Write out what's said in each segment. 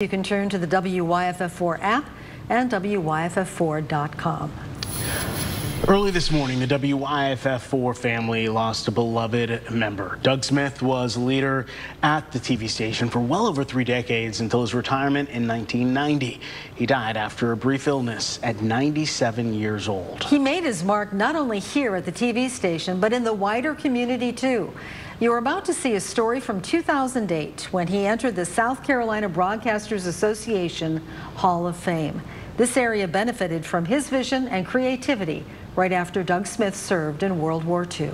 You can turn to the WYFF4 app and WYFF4.com. Early this morning, the WYFF4 family lost a beloved member. Doug Smith was a leader at the TV station for well over 3 decades until his retirement in 1990. He died after a brief illness at 97 years old. He made his mark not only here at the TV station, but in the wider community too. You're about to see a story from 2008 when he entered the South Carolina Broadcasters Association Hall of Fame. This area benefited from his vision and creativity right after Doug Smith served in World War II.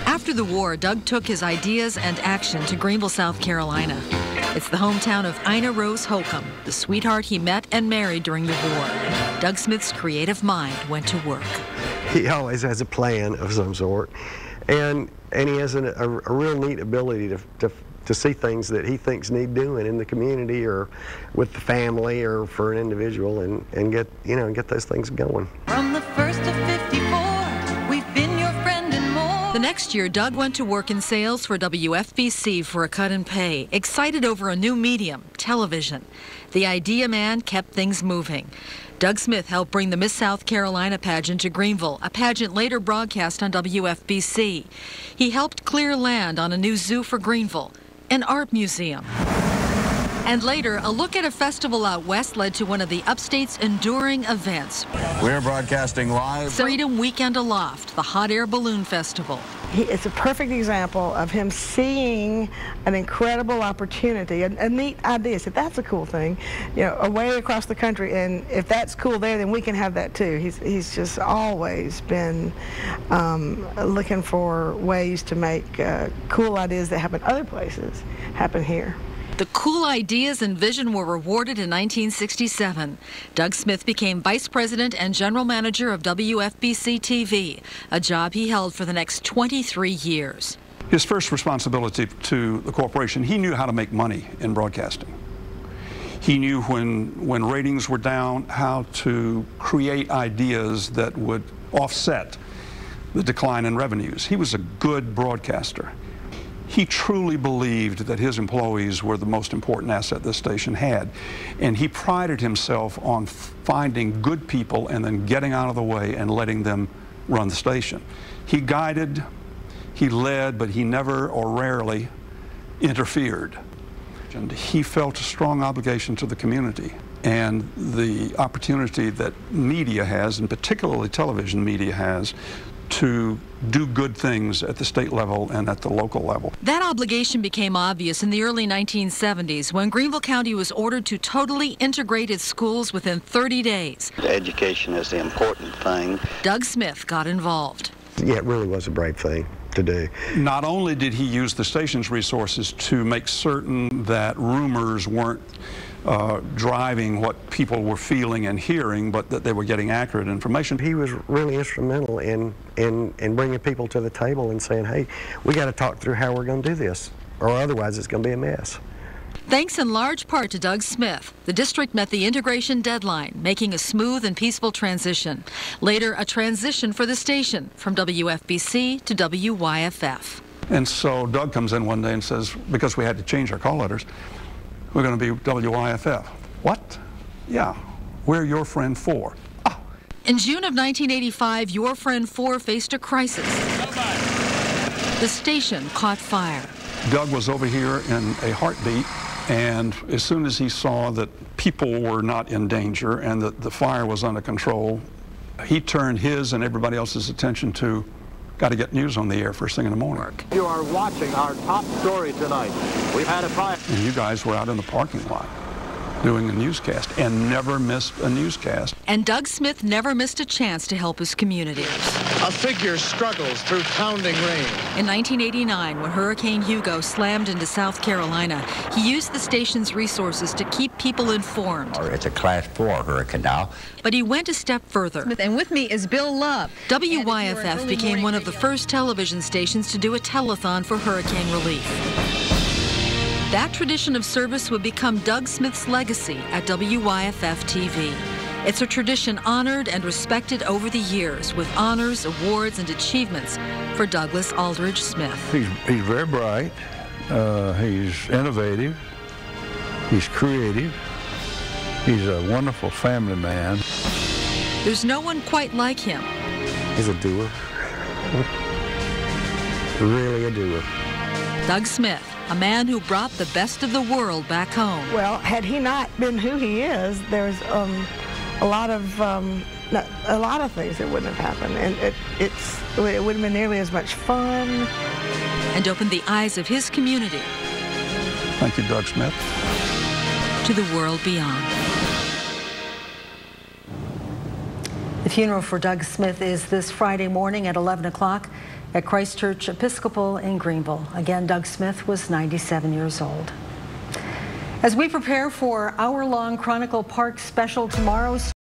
After the war, Doug took his ideas and action to Greenville, South Carolina. It's the hometown of Ina Rose Holcomb, the sweetheart he met and married during the war. Doug Smith's creative mind went to work. He always has a plan of some sort, and he has a real neat ability to see things that he thinks need doing in the community or with the family or for an individual, and get those things going. From the first of 54, we've been your friend and more. The next year, Doug went to work in sales for WFBC for a cut in pay, excited over a new medium, television. The idea man kept things moving. Doug Smith helped bring the Miss South Carolina pageant to Greenville, a pageant later broadcast on WFBC. He helped clear land on a new zoo for Greenville, an art museum. And later, a look at a festival out west led to one of the upstate's enduring events. We're broadcasting live. Freedom Weekend Aloft, the hot air balloon festival. It's a perfect example of him seeing an incredible opportunity, a neat idea. So that's a cool thing, away across the country. And if that's cool there, then we can have that too. He's just always been looking for ways to make cool ideas that happen other places happen here. The cool ideas and vision were rewarded in 1967. Doug Smith became vice president and general manager of WFBC TV, a job he held for the next 23 years. His first responsibility to the corporation, he knew how to make money in broadcasting. He knew when ratings were down how to create ideas that would offset the decline in revenues. He was a good broadcaster. He truly believed that his employees were the most important asset this station had, and he prided himself on finding good people and then getting out of the way and letting them run the station. He guided, he led, but he never or rarely interfered. And he felt a strong obligation to the community and the opportunity that media has, and particularly television media has, to do good things at the state level and at the local level. That obligation became obvious in the early 1970s when Greenville County was ordered to totally integrate its schools within 30 days. Education is the important thing. Doug Smith got involved. Yeah, it really was a brave thing to do. Not only did he use the station's resources to make certain that rumors weren't driving what people were feeling and hearing, but that they were getting accurate information. He was really instrumental in bringing people to the table and saying, hey, we got to talk through how we're going to do this, or otherwise it's going to be a mess. Thanks in large part to Doug Smith, the district met the integration deadline, making a smooth and peaceful transition. Later, a transition for the station from WFBC to WYFF. And so Doug comes in one day and says, because we had to change our call letters, we're going to be WYFF. What? Yeah, we're Your Friend 4. Ah. In June of 1985, Your Friend 4 faced a crisis. The station caught fire. Doug was over here in a heartbeat, and as soon as he saw that people were not in danger and that the fire was under control, he turned his and everybody else's attention to got to get news on the air first thing in the morning. You are watching our top story tonight. We've had a fire. And you guys were out in the parking lot doing a newscast and never missed a newscast. And Doug Smith never missed a chance to help his community. A figure struggles through pounding rain. In 1989, when Hurricane Hugo slammed into South Carolina, he used the station's resources to keep people informed. It's a Class 4 hurricane now. But he went a step further. And with me is Bill Love. WYFF became one of the first television stations to do a telethon for hurricane relief. That tradition of service would become Doug Smith's legacy at WYFF TV. It's a tradition honored and respected over the years with honors, awards, and achievements for Douglas Aldridge Smith. He's very bright. He's innovative. He's creative. He's a wonderful family man. There's no one quite like him. He's a doer. Really a doer. Doug Smith, a man who brought the best of the world back home. Well, had he not been who he is, there's a lot of things that wouldn't have happened, and it wouldn't have been nearly as much fun. And opened the eyes of his community. Thank you, Doug Smith. To the world beyond. The funeral for Doug Smith is this Friday morning at 11 o'clock at Christ Church Episcopal in Greenville. Again, Doug Smith was 97 years old. As we prepare for hour-long Chronicle Park special tomorrow,